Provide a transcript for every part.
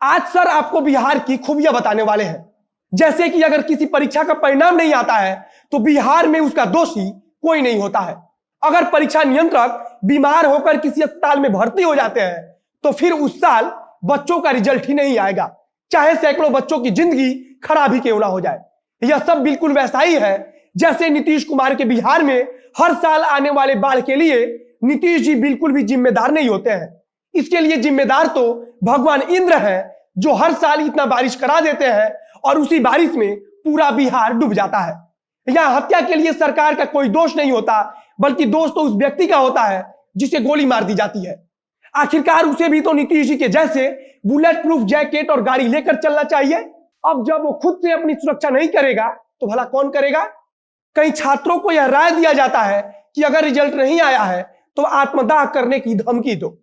आज सर आपको बिहार की खूबियां बताने वाले हैं। जैसे कि अगर किसी परीक्षा का परिणाम नहीं आता है तो बिहार में उसका दोषी कोई नहीं होता है। अगर परीक्षा नियंत्रक बीमार होकर किसी अस्पताल में भर्ती हो जाते हैं तो फिर उस साल बच्चों का रिजल्ट ही नहीं आएगा, चाहे सैकड़ों बच्चों की जिंदगी खराब ही क्यों ना हो जाए। यह सब बिल्कुल वैसा ही है जैसे नीतीश कुमार के बिहार में हर साल आने वाले बाढ़ के लिए नीतीश जी बिल्कुल भी जिम्मेदार नहीं होते हैं। इसके लिए जिम्मेदार तो भगवान इंद्र है जो हर साल इतना बारिश करा देते हैं और उसी बारिश में पूरा बिहार डूब जाता है। यहाँ हत्या के लिए सरकार का कोई दोष नहीं होता, बल्कि दोष तो उस व्यक्ति का होता है जिसे गोली मार दी जाती है। आखिरकार उसे भी तो नीतीश जी के जैसे बुलेट प्रूफ जैकेट और गाड़ी लेकर चलना चाहिए। अब जब वो खुद से अपनी सुरक्षा नहीं करेगा तो भला कौन करेगा। कई छात्रों को यह राय दिया जाता है कि अगर रिजल्ट नहीं आया है तो आत्मदाह करने की धमकी दो।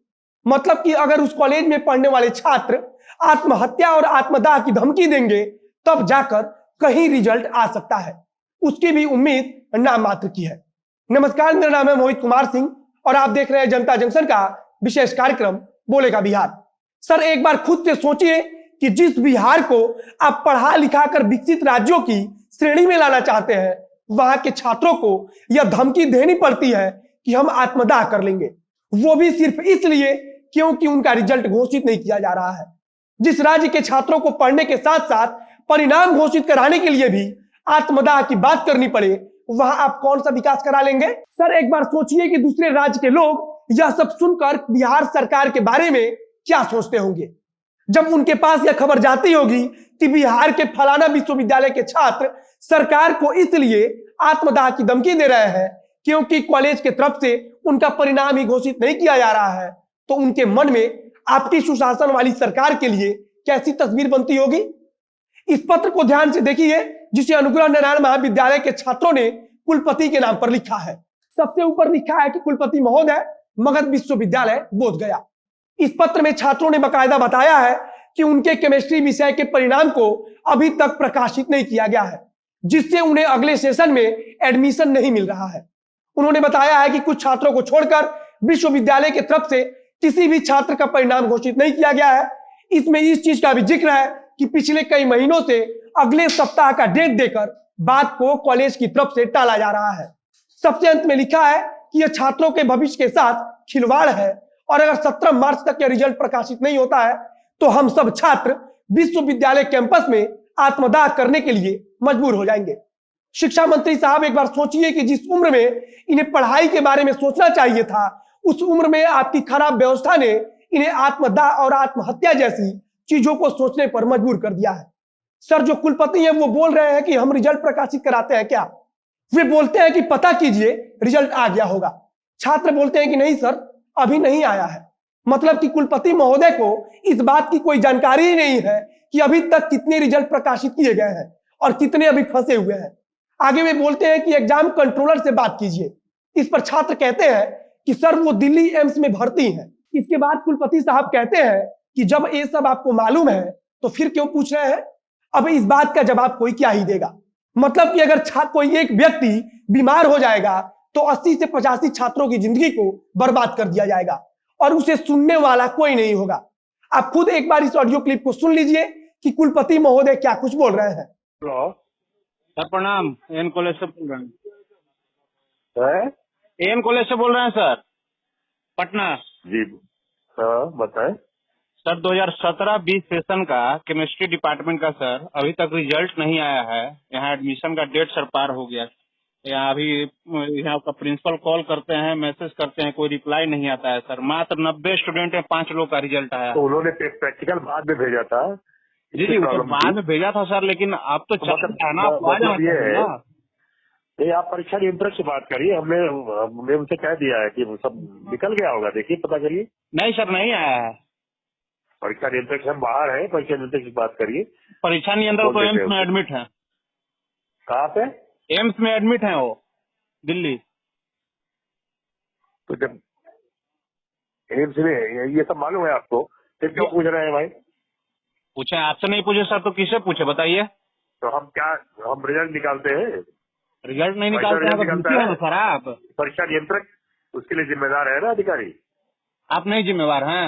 मतलब कि अगर उस कॉलेज में पढ़ने वाले छात्र आत्महत्या और आत्मदाह की धमकी देंगे तब जाकर कहीं रिजल्ट आ सकता है। उसकी भी उम्मीद नाम मात्र की है। नमस्कार, मेरा नाम है मोहित कुमार सिंह और आप देख रहे हैं जनता जंक्शन का विशेष कार्यक्रम बोलेगा बिहार। सर एक बार खुद से सोचिए कि जिस बिहार को आप पढ़ा लिखा कर विकसित राज्यों की श्रेणी में लाना चाहते हैं, वहां के छात्रों को यह धमकी देनी पड़ती है कि हम आत्मदाह कर लेंगे, वो भी सिर्फ इसलिए क्योंकि उनका रिजल्ट घोषित नहीं किया जा रहा है। जिस राज्य के छात्रों को पढ़ने के साथ साथ परिणाम घोषित कराने के लिए भी आत्मदाह की बात करनी पड़े, वहां आप कौन सा विकास करा लेंगे। सर एक बार सोचिए कि दूसरे राज्य के लोग यह सब सुनकर बिहार सरकार के बारे में क्या सोचते होंगे। जब उनके पास यह खबर जाती होगी कि बिहार के फलाना विश्वविद्यालय के छात्र सरकार को इसलिए आत्मदाह की धमकी दे रहे हैं क्योंकि कॉलेज के तरफ से उनका परिणाम ही घोषित नहीं किया जा रहा है, तो उनके मन में आपकी सुशासन वाली सरकार के लिए कैसी तस्वीर बनती होगी। इस पत्र को ध्यान से देखिए जिसे अनुग्रह नारायण महाविद्यालय के छात्रों ने कुलपति के नाम पर लिखा है। सबसे ऊपर लिखा है कि कुलपति महोदय, मगध विश्वविद्यालय बोधगया। इस पत्र में छात्रों ने बकायदा बताया है कि उनके केमिस्ट्री विषय के परिणाम को अभी तक प्रकाशित नहीं किया गया है, जिससे उन्हें अगले सेशन में एडमिशन नहीं मिल रहा है। उन्होंने बताया है कि कुछ छात्रों को छोड़कर विश्वविद्यालय की तरफ से किसी भी छात्र का परिणाम घोषित नहीं किया गया है। इसमें इस चीज का भी जिक्र है कि पिछले कई महीनों से अगले सप्ताह का डेट देकर बात को कॉलेज की तरफ से टाला जा रहा है। सबसे अंत में लिखा है कि यह छात्रों के भविष्य के साथ खिलवाड़ है और अगर 17 मार्च तक यह रिजल्ट प्रकाशित नहीं होता है तो हम सब छात्र विश्वविद्यालय कैंपस में आत्मदाह करने के लिए मजबूर हो जाएंगे। शिक्षा मंत्री साहब एक बार सोचिए कि जिस उम्र में इन्हें पढ़ाई के बारे में सोचना चाहिए था, उस उम्र में आपकी खराब व्यवस्था ने इन्हें आत्मदाह और आत्महत्या जैसी चीजों को सोचने पर मजबूर कर दिया है। सर जो कुलपति हैं वो बोल रहे हैं कि हम रिजल्ट प्रकाशित कराते हैं क्या। वे बोलते हैं कि पता कीजिए रिजल्ट आ गया होगा। छात्र बोलते हैं कि नहीं सर अभी नहीं आया है। मतलब कि कुलपति महोदय को इस बात की कोई जानकारी ही नहीं है कि अभी तक कितने रिजल्ट प्रकाशित किए गए हैं और कितने अभी फंसे हुए हैं। आगे वे बोलते हैं कि एग्जाम कंट्रोलर से बात कीजिए। इस पर छात्र कहते हैं कि सर वो दिल्ली एम्स में भर्ती हैं। इसके बाद कुलपति साहब कहते हैं कि जब ये सब आपको मालूम है तो फिर क्यों पूछ रहे हैं। अब इस बात का जवाब कोई क्या ही देगा। मतलब कि अगर कोई एक व्यक्ति बीमार हो जाएगा तो 80 से 85 छात्रों की जिंदगी को बर्बाद कर दिया जाएगा और उसे सुनने वाला कोई नहीं होगा। आप खुद एक बार इस ऑडियो क्लिप को सुन लीजिए कि कुलपति महोदय क्या कुछ बोल रहे हैं। हेलो सर, प्रणाम। एन कॉलेज से बोल रहे हैं। एन कॉलेज से बोल रहे हैं सर, पटना। जी बताएं सर 2017-20 सेशन का केमिस्ट्री डिपार्टमेंट का सर अभी तक रिजल्ट नहीं आया है। यहाँ एडमिशन का डेट सर पार हो गया। यहाँ अभी यहाँ का प्रिंसिपल कॉल करते हैं, मैसेज करते हैं, कोई रिप्लाई नहीं आता है सर। मात्र 90 स्टूडेंट में 5 लोग का रिजल्ट आया। तो उन्होंने प्रैक्टिकल बाद में भेजा था। जी तो बाद में भेजा था सर, लेकिन आप तो मतलब ये है नहीं, आप परीक्षा नियंत्रक से बात करिए। हमने उनसे कह दिया है कि सब निकल गया होगा, देखिए पता करिए। नहीं सर नहीं आया है। परीक्षा नियंत्रक से हम बाहर है, परीक्षा नियंत्रक से बात करिए। परीक्षा नियंत्रक तो एम्स में एडमिट है। कहाँ पे? एम्स में एडमिट है वो, दिल्ली। तो जब एम्स में ये सब मालूम है आपको, फिर क्यों पूछ रहे हैं भाई? पूछे आपसे नहीं पूछे सर तो किससे पूछे बताइए। तो हम रिजल्ट निकालते हैं? रिजल्ट नहीं निकालते हैं तो सर आप परीक्षा नियंत्रक उसके लिए जिम्मेदार है ना, अधिकारी। आप नहीं जिम्मेवार हैं।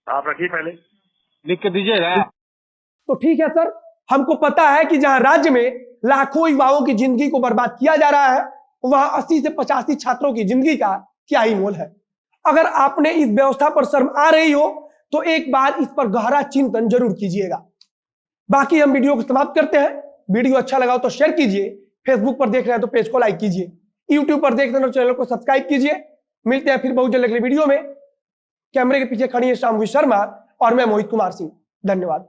आप रखिए पहले। लिख के दीजिएगा। तो ठीक है सर, हमको पता है कि जहां राज्य में लाखों युवाओं की जिंदगी को बर्बाद किया जा रहा है, वहां 80 से 85 छात्रों की जिंदगी का क्या ही मोल है। अगर आपने इस व्यवस्था पर शर्म आ रही हो तो एक बार इस पर गहरा चिंतन जरूर कीजिएगा। बाकी हम वीडियो को समाप्त करते हैं। वीडियो अच्छा लगा हो तो शेयर कीजिए, फेसबुक पर देख रहे हैं तो पेज को लाइक कीजिए, यूट्यूब पर देख रहे हैं तो चैनल को सब्सक्राइब कीजिए। मिलते हैं फिर बहुत जल्द अगले वीडियो में। कैमरे के पीछे खड़ी है शामवी शर्मा और मैं मोहित कुमार सिंह। धन्यवाद।